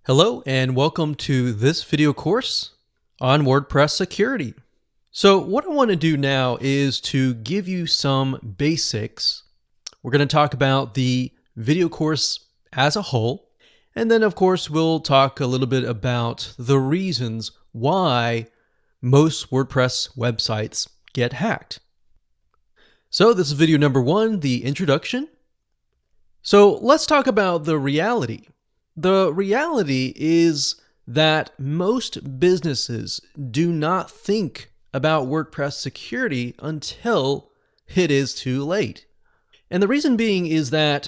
Hello and welcome to this video course on WordPress security. So what I want to do now is to give you some basics. We're going to talk about the video course as a whole, and then of course we'll talk a little bit about the reasons why most WordPress websites get hacked. So this is video number 1, the introduction. So let's talk about the reality. The reality is that most businesses do not think about WordPress security until it is too late. And the reason being is that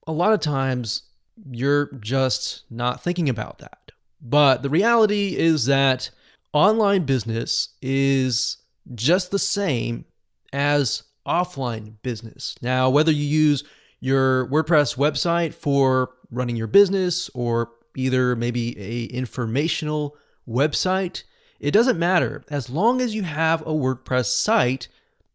a lot of times you're just not thinking about that. But the reality is that online business is just the same as offline business. Now, whether you use your WordPress website for running your business or either maybe a informational website, it doesn't matter. As long as you have a WordPress site,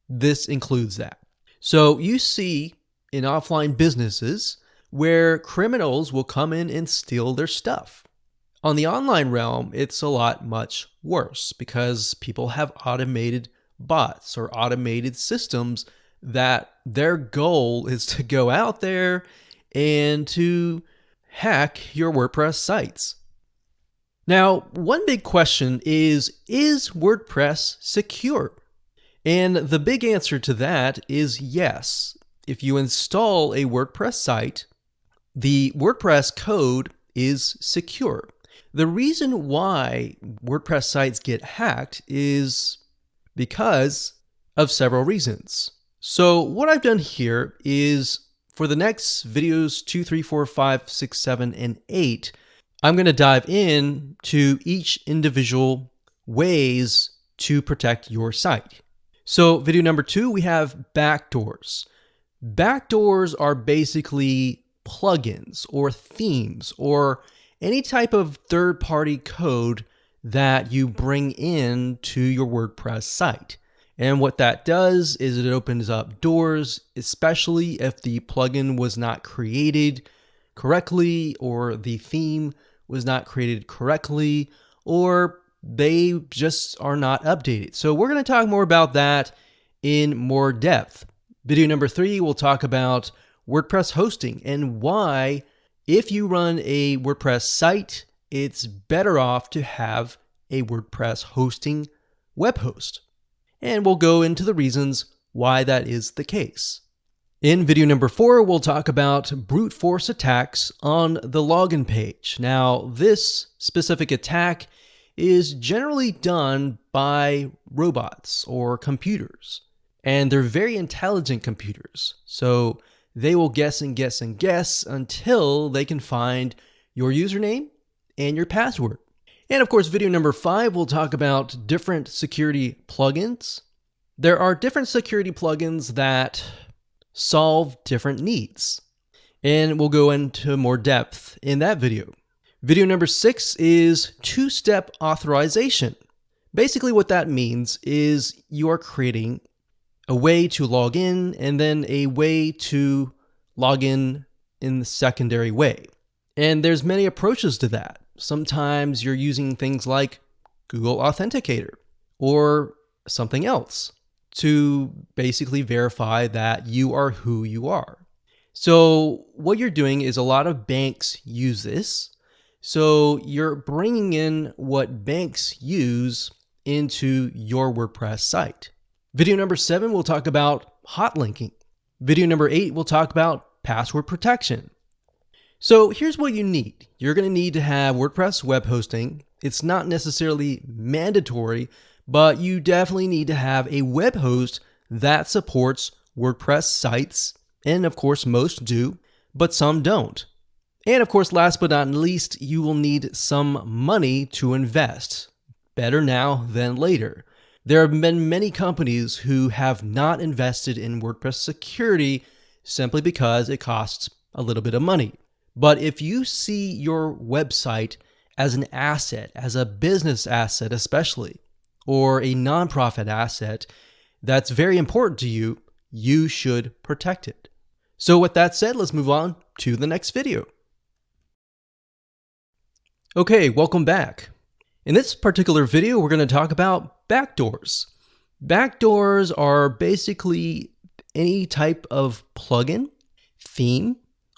this includes that. So you see in offline businesses where criminals will come in and steal their stuff. On the online realm, it's a lot much worse because people have automated bots or automated systems that their goal is to go out there and to hack your WordPress sites. Now, one big question is WordPress secure? And the big answer to that is yes. If you install a WordPress site, the WordPress code is secure. The reason why WordPress sites get hacked is because of several reasons. So what I've done here is for the next videos 2, 3, 4, 5, 6, 7, and 8, I'm going to dive in to each individual ways to protect your site. So video number 2, we have backdoors. Backdoors are basically plugins or themes or any type of third-party code that you bring in to your WordPress site. And what that does is it opens up doors, especially if the plugin was not created correctly or the theme was not created correctly or they just are not updated. So we're going to talk more about that in more depth. Video number 3, we'll talk about WordPress hosting and why, if you run a WordPress site, it's better off to have a WordPress hosting web host. And we'll go into the reasons why that is the case. In video number 4, we'll talk about brute force attacks on the login page. Now, this specific attack is generally done by robots or computers, and they're very intelligent computers. So they will guess and guess and guess until they can find your username and your password. And of course, video number 5, we'll talk about different security plugins. There are different security plugins that solve different needs, and we'll go into more depth in that video. Video number 6 is two-step authorization. Basically what that means is you are creating a way to log in and then a way to log in the secondary way. And there's many approaches to that. Sometimes you're using things like Google Authenticator or something else to basically verify that you are who you are. So what you're doing is a lot of banks use this. So you're bringing in what banks use into your WordPress site. Video number 7, we'll talk about hot linking. Video number 8, we'll talk about password protection. So here's what you need. You're going to need to have WordPress web hosting. It's not necessarily mandatory, but you definitely need to have a web host that supports WordPress sites. And of course, most do, but some don't. And of course, last but not least, you will need some money to invest. Better now than later. There have been many companies who have not invested in WordPress security simply because it costs a little bit of money. But if you see your website as an asset, as a business asset especially, or a nonprofit asset that's very important to you, you should protect it. So with that said, let's move on to the next video. Okay, welcome back. In this particular video, we're going to talk about backdoors. Backdoors are basically any type of plugin, theme,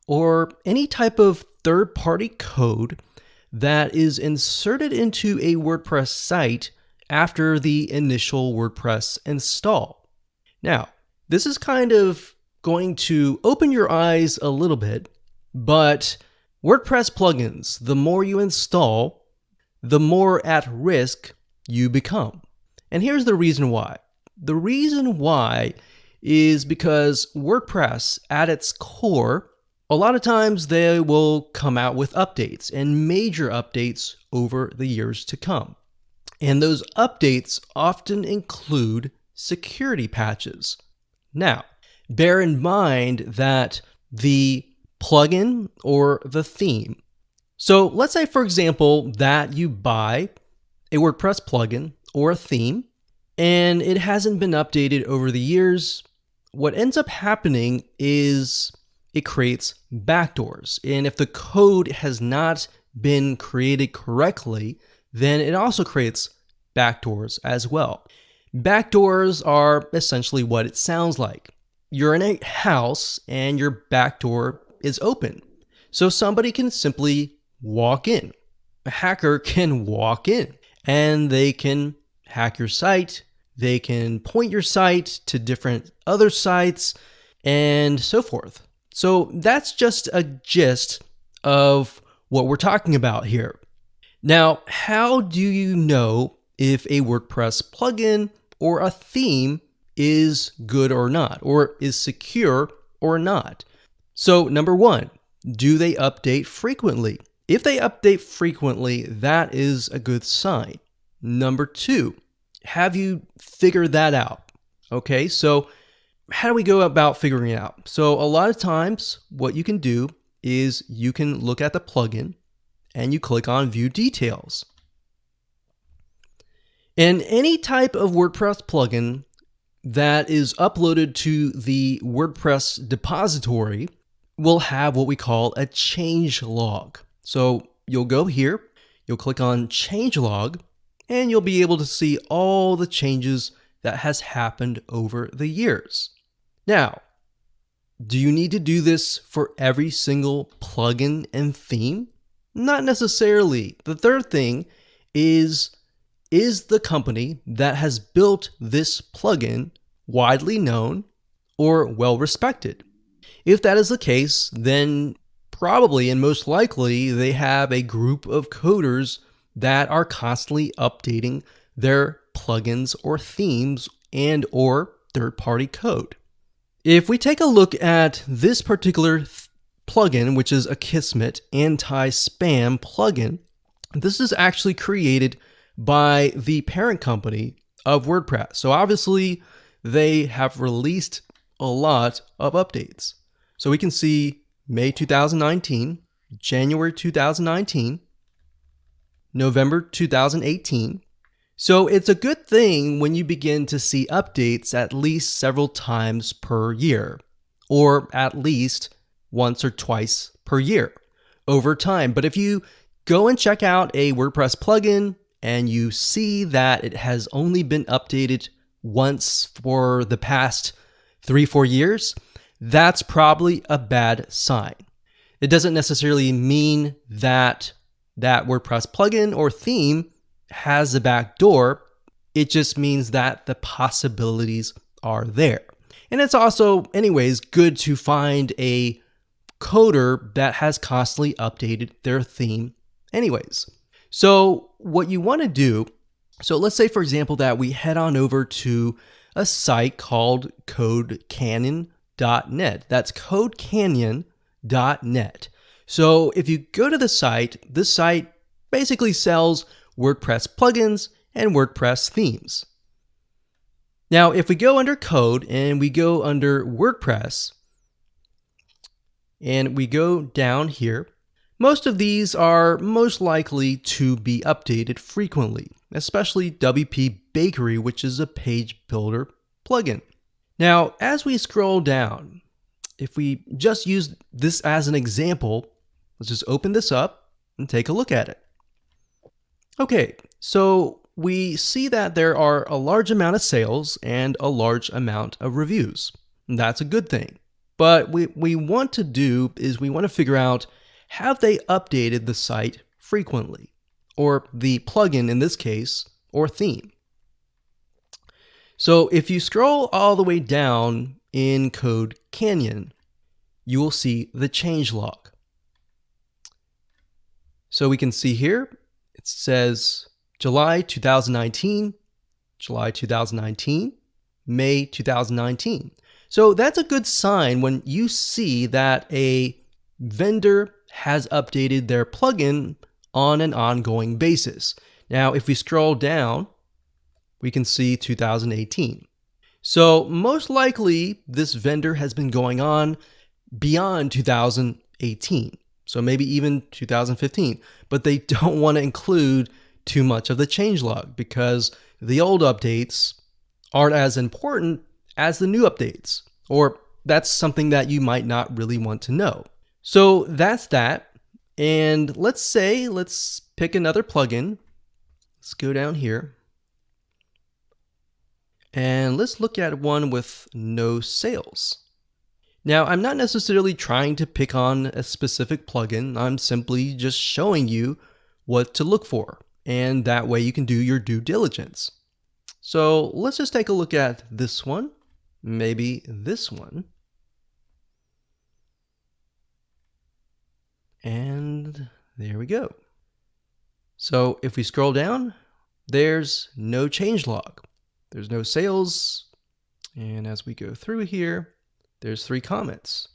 or any type of third-party code that is inserted into a WordPress site after the initial WordPress install. Now, this is kind of going to open your eyes a little bit, but WordPress plugins, the more you install, the more at risk you become. And here's the reason why. The reason why is because WordPress, at its core, a lot of times they will come out with updates and major updates over the years to come. And those updates often include security patches. Now, bear in mind that the plugin or the theme. So let's say, for example, that you buy a WordPress plugin or a theme and it hasn't been updated over the years. What ends up happening is it creates backdoors. And if the code has not been created correctly, then it also creates backdoors as well. Backdoors are essentially what it sounds like. You're in a house and your back door is open. So somebody can simply walk in. A hacker can walk in and they can hack your site. They can point your site to different other sites and so forth. So that's just a gist of what we're talking about here. Now, how do you know if a WordPress plugin or a theme is good or not, or is secure or not? So number one, do they update frequently? If they update frequently, that is a good sign. Number two, have you figured that out? Okay, so how do we go about figuring it out? So a lot of times what you can do is you can look at the plugin and you click on View Details. And any type of WordPress plugin that is uploaded to the WordPress depository will have what we call a change log. So you'll go here, you'll click on change log, and you'll be able to see all the changes that has happened over the years. Now, do you need to do this for every single plugin and theme? Not necessarily. The third thing is the company that has built this plugin widely known or well respected? If that is the case, then probably and most likely they have a group of coders that are constantly updating their plugins or themes and or third-party code. If we take a look at this particular plugin, which is a Kismet anti-spam plugin, this is actually created by the parent company of WordPress. So obviously they have released a lot of updates. So we can see May 2019, January 2019, November 2018. So it's a good thing when you begin to see updates at least several times per year, or at least once or twice per year over time. But if you go and check out a WordPress plugin and you see that it has only been updated once for the past 3-4 years, that's probably a bad sign. It doesn't necessarily mean that that WordPress plugin or theme has a backdoor. It just means that the possibilities are there. And it's also, anyways, good to find a coder that has constantly updated their theme anyways. So what you want to do, so let's say, for example, that we head on over to a site called codecanyon.net. That's codecanyon.net. So if you go to the site, this site basically sells WordPress plugins and WordPress themes. Now, if we go under code and we go under WordPress and we go down here, most of these are most likely to be updated frequently, especially WP Bakery, which is a page builder plugin. Now, as we scroll down, if we just use this as an example, let's just open this up and take a look at it. Okay, so we see that there are a large amount of sales and a large amount of reviews. That's a good thing. But what we want to do is we want to figure out, have they updated the site frequently? Or the plugin in this case, or theme. So if you scroll all the way down in Code Canyon, you will see the changelog. So we can see here, it says July 2019, July 2019, May 2019. So that's a good sign when you see that a vendor has updated their plugin on an ongoing basis. Now, if we scroll down, we can see 2018. So most likely this vendor has been going on beyond 2018. So maybe even 2015, but they don't want to include too much of the changelog because the old updates aren't as important as the new updates, or that's something that you might not really want to know. So that's that. And let's pick another plugin. Let's go down here. And let's look at one with no sales. Now, I'm not necessarily trying to pick on a specific plugin. I'm simply just showing you what to look for. And that way you can do your due diligence. So let's just take a look at this one, maybe this one. And there we go. So if we scroll down, there's no changelog. There's no sales. And as we go through here, there's 3 comments.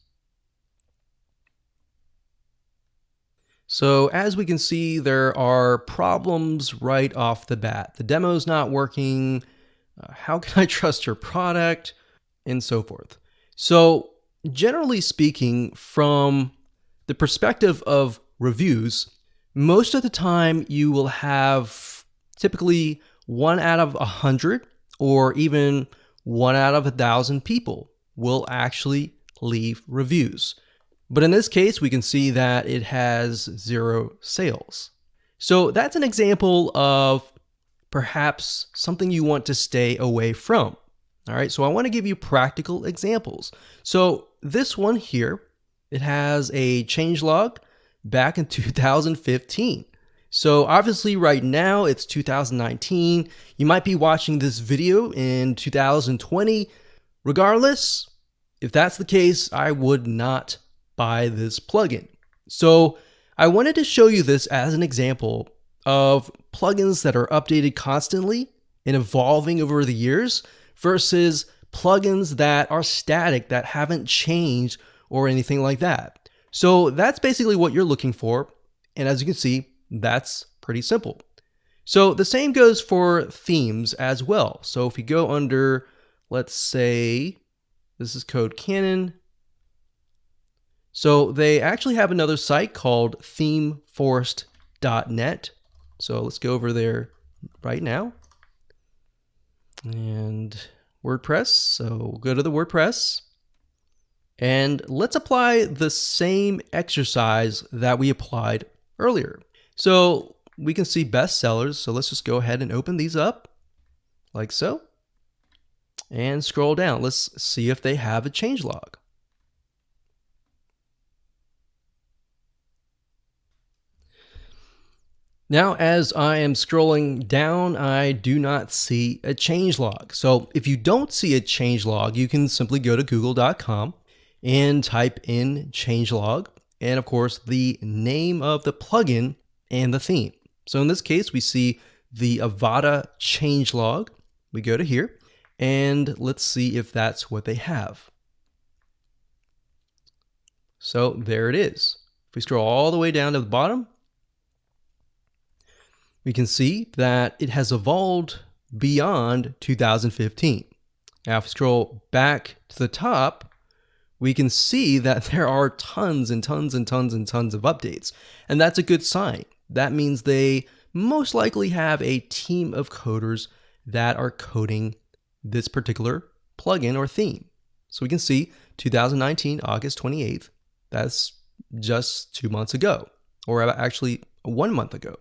So as we can see, there are problems right off the bat. The demo's not working. How can I trust your product? And so forth. So generally speaking, from the perspective of reviews, most of the time you will have typically 1 out of 100 or even 1 out of 1,000 people will actually leave reviews. But in this case, we can see that it has 0 sales. So that's an example of perhaps something you want to stay away from. All right, so I want to give you practical examples. So this one here, it has a changelog back in 2015. So obviously right now it's 2019. You might be watching this video in 2020. Regardless, if that's the case, I would not buy this plugin. So I wanted to show you this as an example of plugins that are updated constantly and evolving over the years versus plugins that are static, that haven't changed or anything like that. So that's basically what you're looking for. And as you can see, that's pretty simple. So the same goes for themes as well. So if you go under, let's say, this is Code Canyon. So they actually have another site called themeforest.net. So let's go over there right now. And WordPress. So we'll go to the WordPress. And let's apply the same exercise that we applied earlier. So we can see bestsellers. So let's just go ahead and open these up like so. And scroll down. Let's see if they have a changelog. Now, as I am scrolling down, I do not see a changelog. So if you don't see a changelog, you can simply go to google.com and type in changelog, and of course the name of the plugin and the theme. So in this case, we see the Avada changelog. We go to here and let's see if that's what they have. So there it is. If we scroll all the way down to the bottom, we can see that it has evolved beyond 2015. Now, if we scroll back to the top, we can see that there are tons and tons and tons and tons of updates. And that's a good sign. That means they most likely have a team of coders that are coding this particular plugin or theme. So we can see 2019, August 28th, that's just 2 months ago, or actually 1 month ago.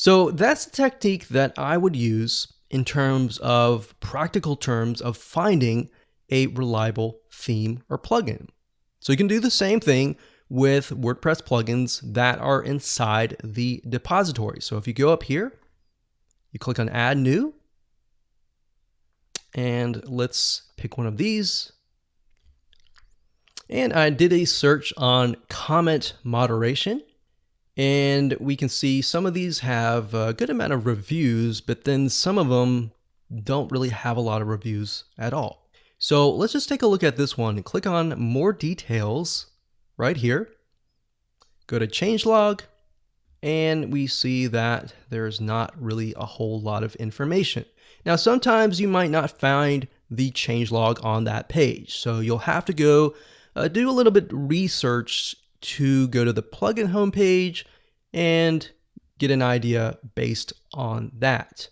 So that's the technique that I would use in terms of practical terms of finding a reliable theme or plugin. So you can do the same thing with WordPress plugins that are inside the depository. So if you go up here, you click on Add New, and let's pick one of these. And I did a search on comment moderation, and we can see some of these have a good amount of reviews, but then some of them don't really have a lot of reviews at all. So let's just take a look at this one and click on more details right here. Go to changelog, and we see that there's not really a whole lot of information. Now, sometimes you might not find the changelog on that page, so you'll have to go do a little bit research to go to the plugin homepage and get an idea based on that.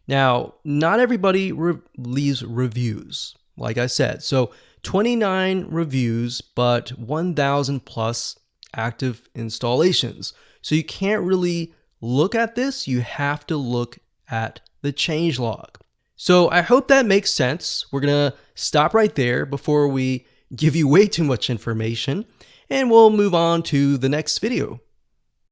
Now, not everybody leaves reviews, like I said. So 29 reviews, but 1,000 plus active installations. So you can't really look at this. You have to look at the changelog. So I hope that makes sense. We're going to stop right there before we give you way too much information, and we'll move on to the next video.